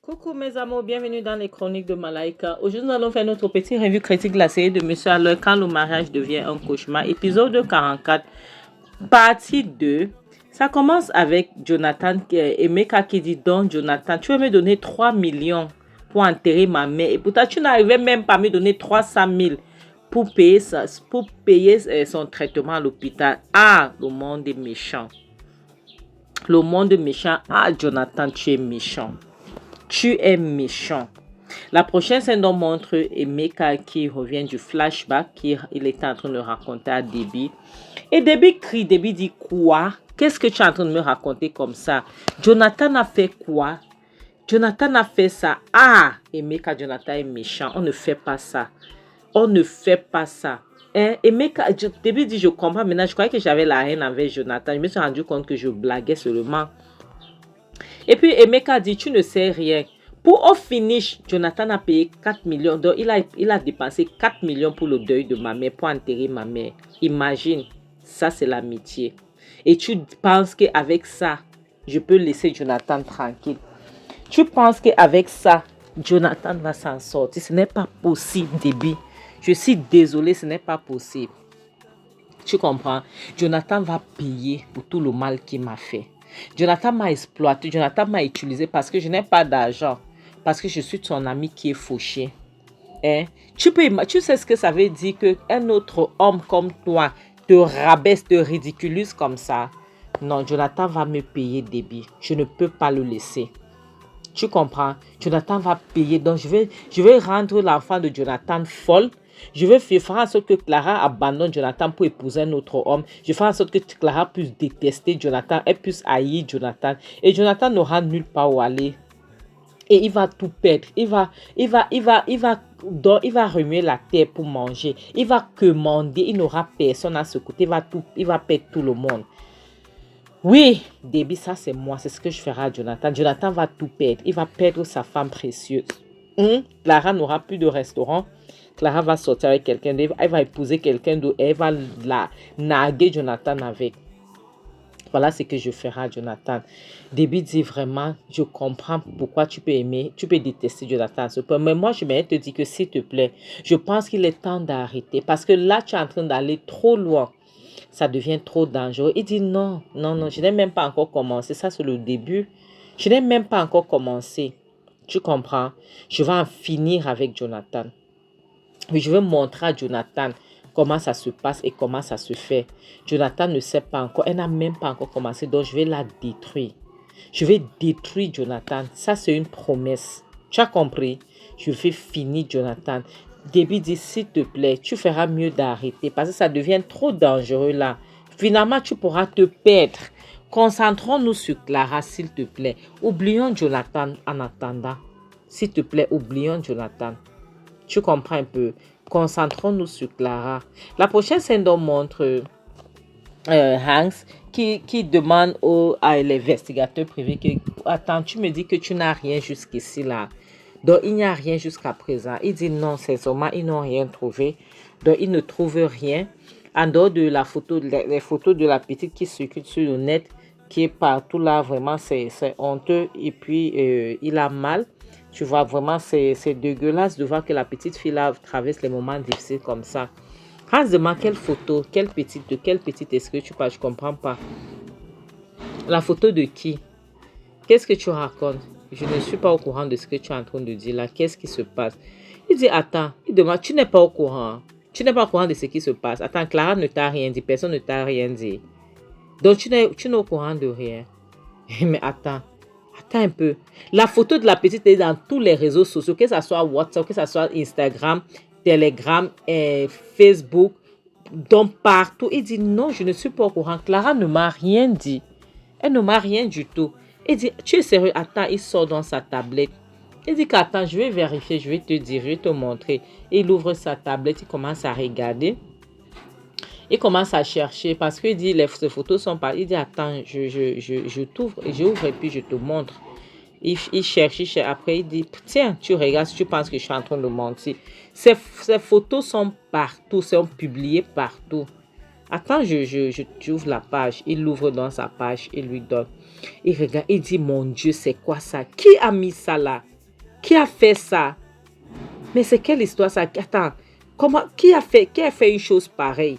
Coucou mes amours, bienvenue dans les chroniques de Malaika. Aujourd'hui, nous allons faire notre petit revue critique de la série de Monsieur Aloy, quand le mariage devient un cauchemar, épisode 44, partie 2. Ça commence avec Jonathan et Emeka qui dit: donc Jonathan, tu veux me donner 3 millions pour enterrer ma mère et pourtant tu n'arrivais même pas à me donner 300 000 pour payer son traitement à l'hôpital. Ah, le monde est méchant. Le monde est méchant. Ah, Jonathan, tu es méchant. Tu es méchant. La prochaine scène nous montre Emeka qui revient du flashback qu'il était en train de raconter à Debbie. Et Debbie crie. Debbie dit: quoi? Qu'est-ce que tu es en train de me raconter comme ça? Jonathan a fait quoi? Jonathan a fait ça. Ah, Emeka, Jonathan est méchant. On ne fait pas ça. On ne fait pas ça. Emeka, Debbie dit: je comprends maintenant. Je croyais que j'avais la haine avec Jonathan. Je me suis rendu compte que je blaguais seulement. Et puis Emeka dit: tu ne sais rien. Pour au finish, Jonathan a payé 4 millions. Donc il a dépensé 4 millions pour le deuil de ma mère, pour enterrer ma mère. Imagine, ça c'est l'amitié. Et tu penses qu'avec ça, je peux laisser Jonathan tranquille. Tu penses qu'avec ça, Jonathan va s'en sortir. Ce n'est pas possible, Debbie. Je suis désolée, ce n'est pas possible. Tu comprends? Jonathan va payer pour tout le mal qu'il m'a fait. Jonathan m'a exploité, Jonathan m'a utilisé parce que je n'ai pas d'argent, parce que je suis ton ami qui est fauché. Tu sais ce que ça veut dire qu'un autre homme comme toi te rabaisse, te ridiculise comme ça? Non, Jonathan va me payer, Debbie. Je ne peux pas le laisser. Tu comprends? Jonathan va payer. Donc, je vais rendre l'enfant de Jonathan folle. Je vais faire en sorte que Clara abandonne Jonathan pour épouser un autre homme. Je vais faire en sorte que Clara puisse détester Jonathan. Elle puisse haïr Jonathan. Et Jonathan n'aura nulle part où aller. Et il va tout perdre. Il va remuer la terre pour manger. Il va commander. Il n'aura personne à ce côté. Il va perdre tout le monde. Oui, Debbie, ça c'est moi. C'est ce que je ferai à Jonathan. Jonathan va tout perdre. Il va perdre sa femme précieuse. Clara n'aura plus de restaurant. Clara va sortir avec quelqu'un d'autre. Elle va épouser quelqu'un d'autre. Elle va la narguer Jonathan avec. Voilà ce que je ferai à Jonathan. Debbie dit: vraiment, je comprends pourquoi tu peux aimer, tu peux détester Jonathan. Mais moi, je vais te dire que s'il te plaît, je pense qu'il est temps d'arrêter. Parce que là, tu es en train d'aller trop loin. Ça devient trop dangereux. Il dit: non, je n'ai même pas encore commencé. Ça, c'est le début. Je n'ai même pas encore commencé. Tu comprends? Je vais en finir avec Jonathan. Je vais montrer à Jonathan comment ça se passe et comment ça se fait. Jonathan ne sait pas encore. Elle n'a même pas encore commencé. Donc, je vais la détruire. Je vais détruire Jonathan. Ça, c'est une promesse. Tu as compris? Je vais finir Jonathan. Debbie dit: s'il te plaît, tu feras mieux d'arrêter parce que ça devient trop dangereux là. Finalement, tu pourras te perdre. Concentrons-nous sur Clara, s'il te plaît. Oublions Jonathan en attendant. S'il te plaît, oublions Jonathan. Tu comprends un peu? Concentrons-nous sur Clara. La prochaine scène montre Hanks qui demande à l'investigateur privé que: attends, tu me dis que tu n'as rien jusqu'ici là. Donc, il n'y a rien jusqu'à présent. Il dit: non, c'est seulement ils n'ont rien trouvé. Donc, ils ne trouvent rien. En dehors de la photo, les photos de la petite qui circule sur le net, qui est partout là, vraiment, c'est honteux. Et puis, il a mal. Tu vois, vraiment, c'est dégueulasse de voir que la petite fille là traverse les moments difficiles comme ça. Hans demande: quelle photo, de quelle petite est-ce que tu parles? Je ne comprends pas. La photo de qui? Qu'est-ce que tu racontes? Je ne suis pas au courant de ce que tu es en train de dire là. Qu'est-ce qui se passe? Il dit: attends, il demande: tu n'es pas au courant. Tu n'es pas au courant de ce qui se passe. Attends, Clara ne t'a rien dit. Personne ne t'a rien dit. Donc, tu n'es au courant de rien. Mais attends un peu. La photo de la petite est dans tous les réseaux sociaux, que ce soit WhatsApp, que ce soit Instagram, Telegram, Facebook, donc partout. Il dit: non, je ne suis pas au courant. Clara ne m'a rien dit. Elle ne m'a rien du tout. Il dit: tu es sérieux? Attends, il sort dans sa tablette. Il dit qu'attends, je vais vérifier, je vais te dire, je vais te montrer. Il ouvre sa tablette, il commence à regarder. Il commence à chercher parce qu'il dit: ces photos sont pas. Il dit: attends, je t'ouvre, j'ouvre et puis je te montre. Il cherche. Après, il dit: tiens, tu regardes, tu penses que je suis en train de mentir. Ces photos sont partout, sont publiées partout. Attends, j'ouvre la page. Il l'ouvre dans sa page, il lui donne. Il regarde, il dit, mon Dieu, c'est quoi ça? Qui a mis ça là? Qui a fait ça? Mais c'est quelle histoire ça? Attends, qui a fait une chose pareille?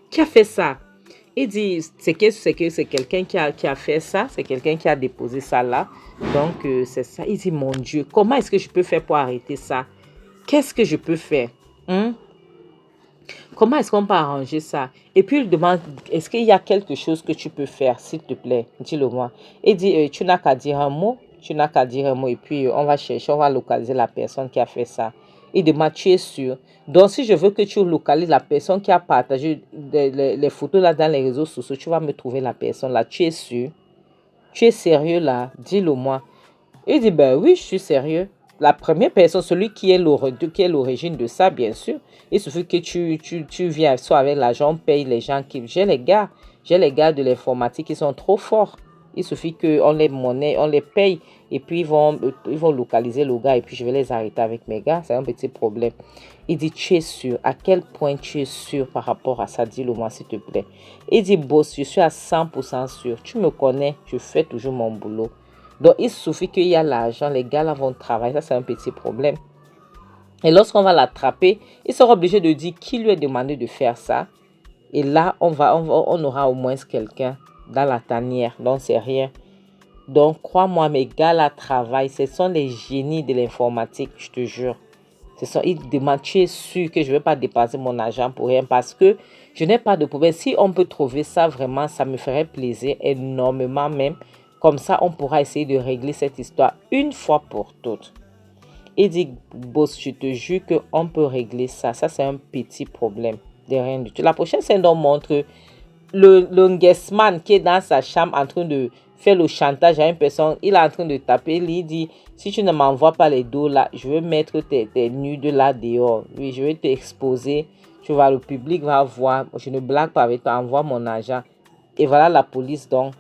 Qui a fait ça? Il dit, c'est quelqu'un qui a fait ça, c'est quelqu'un qui a déposé ça là. Donc, c'est ça. Il dit, mon Dieu, comment est-ce que je peux faire pour arrêter ça? Qu'est-ce que je peux faire? Comment est-ce qu'on peut arranger ça? Et puis, il demande, est-ce qu'il y a quelque chose que tu peux faire, s'il te plaît? Dis-le-moi. Il dit, tu n'as qu'à dire un mot. Tu n'as qu'à dire un mot. Et puis, on va chercher, on va localiser la personne qui a fait ça. Il demande, tu es sûr? Donc, si je veux que tu localises la personne qui a partagé les photos là dans les réseaux sociaux, tu vas me trouver la personne là. Tu es sûr? Tu es sérieux là? Dis-le-moi. Il dit, ben oui, je suis sérieux. La première personne, celui qui est l'origine de ça, bien sûr. Il suffit que tu viens soit avec l'argent, on paye les gens qui... J'ai les gars de l'informatique qui sont trop forts. Il suffit qu'on les monnaie, on les paye et puis ils vont localiser le gars et puis je vais les arrêter avec mes gars. C'est un petit problème. Il dit, tu es sûr? À quel point tu es sûr par rapport à ça? Dis-le-moi, s'il te plaît. Il dit, boss, je suis à 100% sûr. Tu me connais, je fais toujours mon boulot. Donc, il suffit qu'il y a l'argent, les gars là vont travailler. Ça, c'est un petit problème. Et lorsqu'on va l'attraper, il sera obligé de dire qui lui a demandé de faire ça. Et là, on aura au moins quelqu'un dans la tanière. Donc, c'est rien. Donc, crois-moi, mes gars là travaillent. Ce sont les génies de l'informatique, je te jure. Ils demandent, tu es sûr que je ne vais pas dépenser mon argent pour rien parce que je n'ai pas de problème. Si on peut trouver ça, vraiment, ça me ferait plaisir énormément même. Comme ça, on pourra essayer de régler cette histoire une fois pour toutes. Il dit, boss, je te jure qu'on peut régler ça. Ça, c'est un petit problème de rien du tout. La prochaine scène montre le guestman qui est dans sa chambre en train de faire le chantage à une personne. Il est en train de taper. Il dit, si tu ne m'envoies pas les dos là, je vais mettre tes nudes là dehors. Oui, je vais t'exposer. Tu vois, le public va voir. Je ne blague pas avec toi. Envoie mon argent. Et voilà la police donc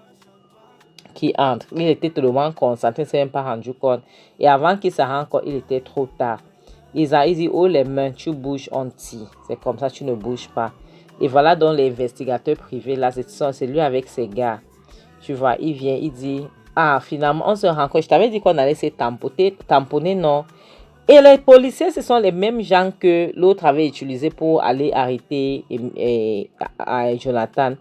qui entre. Il était tellement concentré, il ne s'est même pas rendu compte. Et avant qu'il se rende compte, il était trop tard. Il dit, oh les mains, tu bouges, on tire. C'est comme ça, tu ne bouges pas. Et voilà donc l'investigateur privé, là, c'est lui avec ses gars. Tu vois, il vient, il dit, ah, finalement, on se rend compte. Je t'avais dit qu'on allait se tamponner, non. Et les policiers, ce sont les mêmes gens que l'autre avait utilisé pour aller arrêter Jonathan.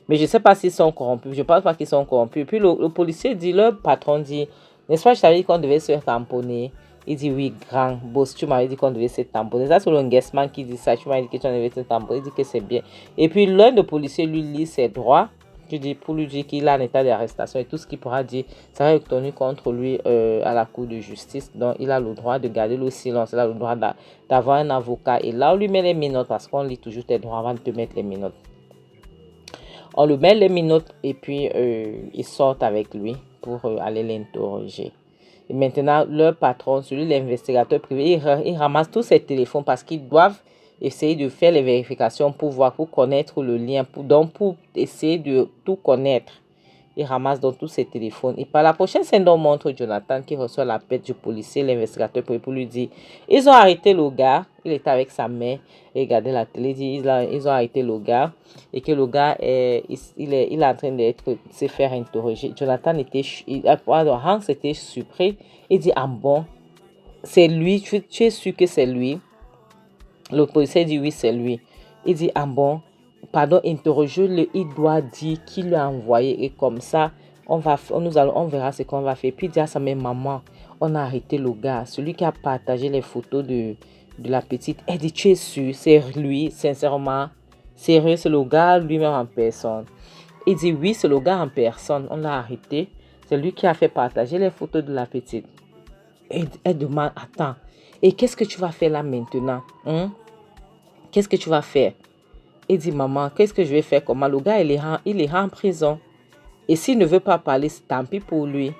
Mais je ne sais pas s'ils sont corrompus. Je ne pense pas qu'ils sont corrompus. Puis le policier dit, le patron dit, n'est-ce pas, je t'avais dit qu'on devait se tamponner. Il dit, oui, grand boss, tu m'avais dit qu'on devait se tamponner. Ça, c'est le guestman qui dit ça. Tu m'avais dit que tu devais se tamponner. Il dit que c'est bien. Et puis l'un des policiers lui lit ses droits. Je dis, pour lui dire qu'il a un état d'arrestation et tout ce qu'il pourra dire sera retenu contre lui à la cour de justice. Donc, il a le droit de garder le silence. Il a le droit d'avoir un avocat. Et là, on lui met les minottes parce qu'on lit toujours tes droits avant de te mettre les minottes. On lui met les minottes et puis ils sortent avec lui pour aller l'interroger. Et maintenant, leur patron, celui l'investigateur privé, il ramasse tous ses téléphones parce qu'ils doivent essayer de faire les vérifications pour voir, pour connaître le lien, pour essayer de tout connaître. Il ramasse donc tous ses téléphones. Et par la prochaine scène, on montre Jonathan qui reçoit l'appel du policier, l'investigateur pour lui dire, ils ont arrêté le gars. Il était avec sa mère, il regardait la télé, ils ont arrêté le gars et que le gars il est en train de se faire interroger. Jonathan Hanks était surpris. Il dit, ah bon, c'est lui, tu es sûr que c'est lui? Le policier dit, oui, c'est lui. Il dit, ah bon, pardon, interroge-le, il doit dire qui lui a envoyé et comme ça, on verra ce qu'on va faire. Puis il dit à sa mère, maman, on a arrêté le gars, celui qui a partagé les photos de la petite. Elle dit, tu es sûr, c'est lui, sincèrement, sérieux, c'est le gars lui-même en personne. Il dit, oui, c'est le gars en personne, on l'a arrêté, c'est lui qui a fait partager les photos de la petite. Et elle demande, attends, et qu'est-ce que tu vas faire là maintenant? Qu'est-ce que tu vas faire? Il dit, maman, qu'est-ce que je vais faire? Comment le gars, il est en prison. Et s'il ne veut pas parler, tant pis pour lui.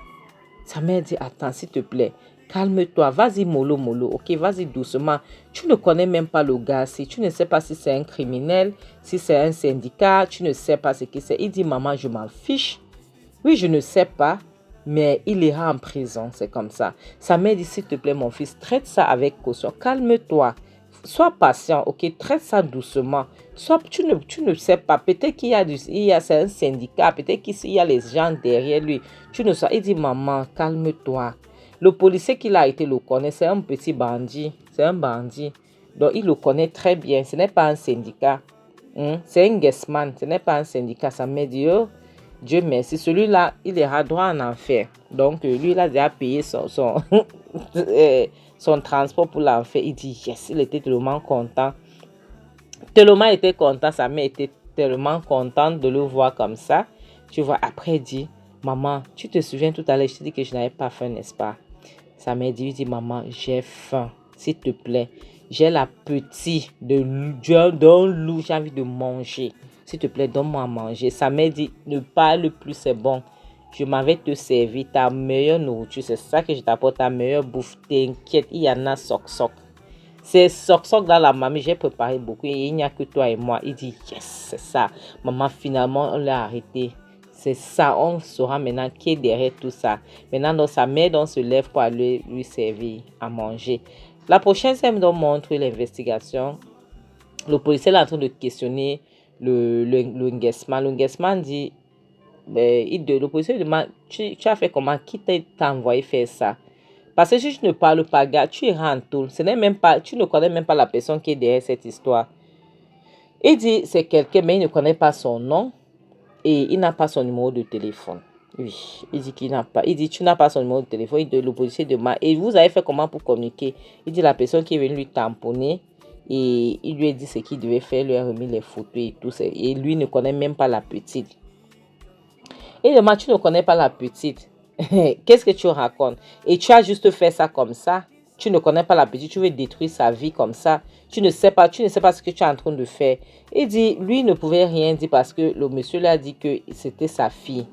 Sa mère dit, attends, s'il te plaît, calme-toi, vas-y mollo, ok, vas-y doucement. Tu ne connais même pas le gars, si tu ne sais pas si c'est un criminel, si c'est un syndicat, tu ne sais pas ce que c'est. Il dit, maman, je m'en fiche. Oui, je ne sais pas, mais il ira en prison, c'est comme ça. Sa mère dit, s'il te plaît, mon fils, traite ça avec caution, calme-toi. sois patient, ok? Traite ça doucement. Tu ne sais pas. Peut-être c'est un syndicat. Peut-être qu'il y a les gens derrière lui. Tu ne sais. Il dit, maman, calme-toi. Le policier qui l'a été le connaît. C'est un petit bandit. C'est un bandit. Donc, il le connaît très bien. Ce n'est pas un syndicat. C'est un guessman. Ce n'est pas un syndicat. Ça m'a dit, oh, Dieu merci. Celui-là, il ira droit en enfer. Donc, lui, il a déjà payé son transport pour l'enfer. Il dit, yes, il était tellement content. Tellement était content. Sa mère était tellement contente de le voir comme ça. Tu vois, après, il dit, maman, tu te souviens tout à l'heure, je te dis que je n'avais pas faim, n'est-ce pas? Sa mère dit, maman, j'ai faim, s'il te plaît. J'ai l'appétit d'un loup, j'ai envie de manger. S'il te plaît, donne-moi à manger. Sa mère dit, ne parle plus, c'est bon. Je m'en vais te servir ta meilleure nourriture. C'est ça que je t'apporte, ta meilleure bouffe. T'inquiète, il y en a soc-soc. C'est soc-soc dans la mamie, j'ai préparé beaucoup et il n'y a que toi et moi. Il dit, yes, c'est ça. Maman, finalement, on l'a arrêté. C'est ça, on saura maintenant qui est derrière tout ça. Maintenant, donc, sa mère donc, se lève pour aller lui servir à manger. La prochaine scène donc montre l'investigation. Le policier est en train de questionner le Nguesman. Le Nguesman dit, le policier demande, tu as fait comment? Qui t'a envoyé faire ça? Parce que si tu ne parles pas, gars, tu iras en taule. Ce n'est même pas, tu ne connais même pas la personne qui est derrière cette histoire. Il dit, c'est quelqu'un, mais il ne connaît pas son nom et il n'a pas son numéro de téléphone. Oui, il dit qu'il n'a pas. Il dit, tu n'as pas son numéro de téléphone. Le policier demande, et vous avez fait comment pour communiquer? Il dit, la personne qui est venue lui tamponner et il lui a dit ce qu'il devait faire, lui a remis les photos et tout ça. Et lui ne connaît même pas la petite. Il demande, tu ne connais pas la petite. Qu'est-ce que tu racontes? Et tu as juste fait ça comme ça. Tu ne connais pas la petite, tu veux détruire sa vie comme ça. Tu ne sais pas ce que tu es en train de faire. Il dit, lui ne pouvait rien dire parce que le monsieur lui a dit que c'était sa fille.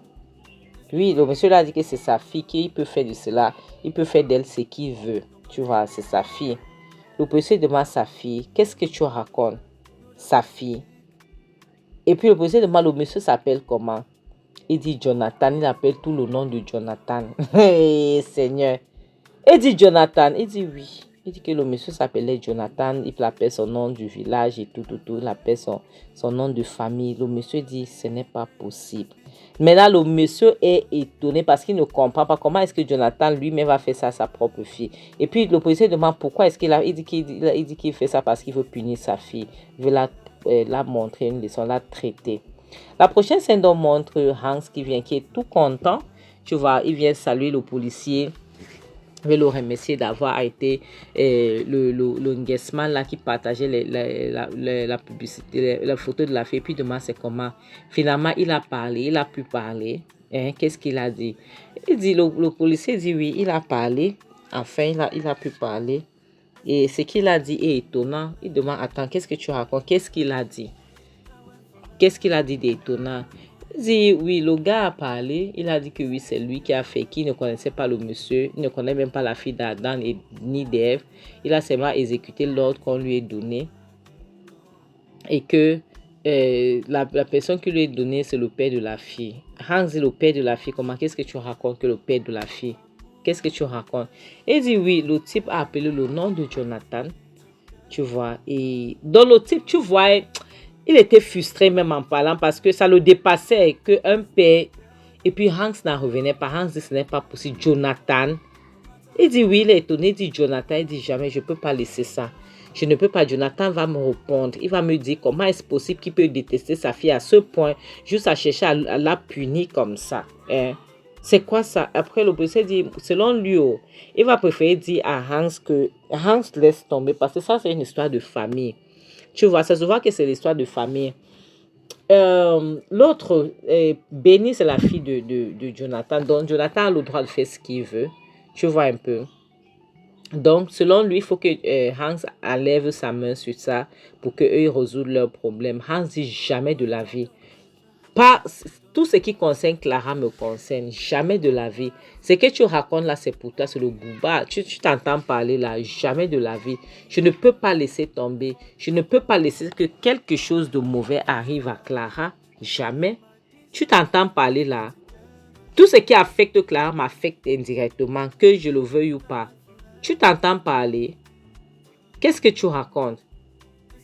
Oui, le monsieur lui a dit que c'est sa fille, qu'il peut faire de cela. Il peut faire d'elle ce qu'il veut. Tu vois, c'est sa fille. Le policier demande à sa fille, qu'est-ce que tu racontes? Sa fille. Et puis le policier demande, le monsieur s'appelle comment? Il dit Jonathan, il appelle tout le nom de Jonathan. Hey, Seigneur. Il dit Jonathan, il dit oui. Il dit que le monsieur s'appelait Jonathan, il appelle son nom du village et tout. Il appelle son nom de famille. Le monsieur dit, ce n'est pas possible. Mais là, le monsieur est étonné parce qu'il ne comprend pas comment est-ce que Jonathan lui-même va faire ça à sa propre fille. Et puis le policier demande pourquoi est-ce il dit qu'il fait ça parce qu'il veut punir sa fille. Il veut la montrer une leçon, la traiter. La prochaine scène donc montre Hans qui est tout content. Tu vois, il vient saluer le policier. Il veut le remercier d'avoir été le Nguesman là qui partageait la publicité, la photo de la fille. Puis demande c'est comment. Finalement, il a parlé, il a pu parler. Qu'est-ce qu'il a dit? Il dit, le policier dit oui, il a parlé. Enfin, il a pu parler. Et ce qu'il a dit est étonnant. Il demande, attends, qu'est-ce que tu racontes? Qu'est-ce qu'il a dit? Qu'est-ce qu'il a dit d'étonnant? Il dit, oui, le gars a parlé. Il a dit que oui, c'est lui qui a fait, qui ne connaissait pas le monsieur. Il ne connaît même pas la fille d'Adam ni d'Ève. Il a seulement exécuté l'ordre qu'on lui a donné. Et que la personne qui lui a donné, c'est le père de la fille. Hans dit, le père de la fille, comment? Qu'est-ce que tu racontes que le père de la fille? Qu'est-ce que tu racontes? Il dit, oui, le type a appelé le nom de Jonathan. Tu vois. Et dans le type, tu vois... Il était frustré même en parlant parce que ça le dépassait qu'un père... Et puis Hans n'en revenait pas. Hans dit ce n'est pas possible. Jonathan. Il dit oui, il est étonné. Il dit Jonathan. Il dit jamais, je ne peux pas laisser ça. Je ne peux pas. Jonathan va me répondre. Il va me dire comment est-ce possible qu'il peut détester sa fille à ce point, juste à chercher à la punir comme ça. C'est quoi ça? Après, le policier dit, selon lui, il va préférer dire à Hans que Hans laisse tomber parce que ça, c'est une histoire de famille. Tu vois, ça se voit que c'est l'histoire de famille. L'autre, Benny, c'est la fille de Jonathan. Donc, Jonathan a le droit de faire ce qu'il veut. Tu vois un peu. Donc, selon lui, il faut que Hans enlève sa main sur ça pour qu'eux résolvent leurs problèmes. Hans dit jamais de la vie. Pas tout ce qui concerne Clara me concerne, jamais de la vie. Ce que tu racontes là, c'est pour toi, c'est le bouba. Tu t'entends parler là, jamais de la vie. Je ne peux pas laisser tomber. Je ne peux pas laisser que quelque chose de mauvais arrive à Clara. Jamais. Tu t'entends parler là. Tout ce qui affecte Clara m'affecte indirectement, que je le veuille ou pas. Tu t'entends parler. Qu'est-ce que tu racontes?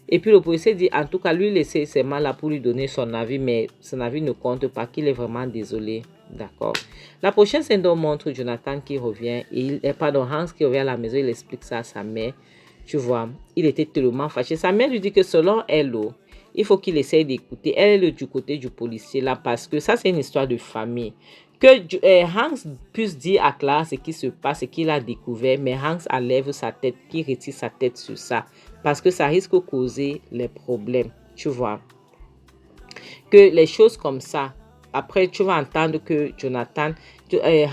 Et puis le policier dit, en tout cas, lui laisser ses mains là pour lui donner son avis, mais son avis ne compte pas, qu'il est vraiment désolé. D'accord. La prochaine scène donc montre Jonathan qui revient, Hans qui revient à la maison, il explique ça à sa mère. Tu vois, il était tellement fâché. Sa mère lui dit que selon elle, il faut qu'il essaye d'écouter. Elle est du côté du policier là parce que ça, c'est une histoire de famille. Que Hans puisse dire à Clara ce qui se passe, ce qu'il a découvert, mais Hans enlève sa tête, qui retire sa tête sur ça parce que ça risque de causer les problèmes. Tu vois, que les choses comme ça, après tu vas entendre que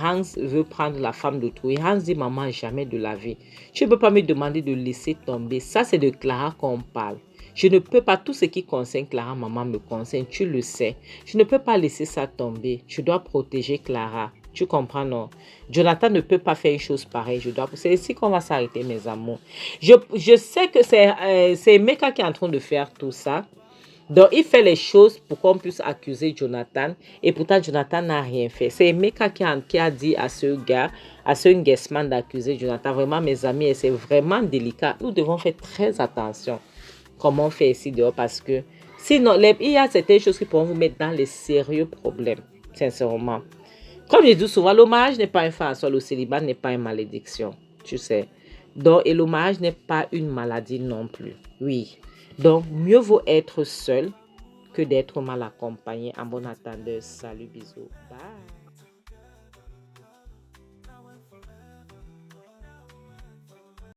Hans veut prendre la femme d'autrui. Hans dit, maman, jamais de la vie. Tu ne peux pas me demander de laisser tomber. Ça, c'est de Clara qu'on parle. Je ne peux pas, tout ce qui concerne Clara, maman me concerne, tu le sais. Je ne peux pas laisser ça tomber. Je dois protéger Clara. Tu comprends, non? Jonathan ne peut pas faire une chose pareille. C'est ici qu'on va s'arrêter, mes amours. Je sais que c'est Meka qui est en train de faire tout ça. Donc, il fait les choses pour qu'on puisse accuser Jonathan. Et pourtant, Jonathan n'a rien fait. C'est Meka qui a dit à ce gars, à ce Nguesman d'accuser Jonathan. Vraiment, mes amis, c'est vraiment délicat. Nous devons faire très attention comment on fait ici dehors. Parce que sinon, il y a certaines choses qui pourront vous mettre dans les sérieux problèmes. Sincèrement. Comme je dis souvent, le mariage n'est pas un farce. Le célibat n'est pas une malédiction. Tu sais. Donc, et le mariage n'est pas une maladie non plus. Oui. Donc, mieux vaut être seul que d'être mal accompagné. En bon attendant, salut, bisous. Bye.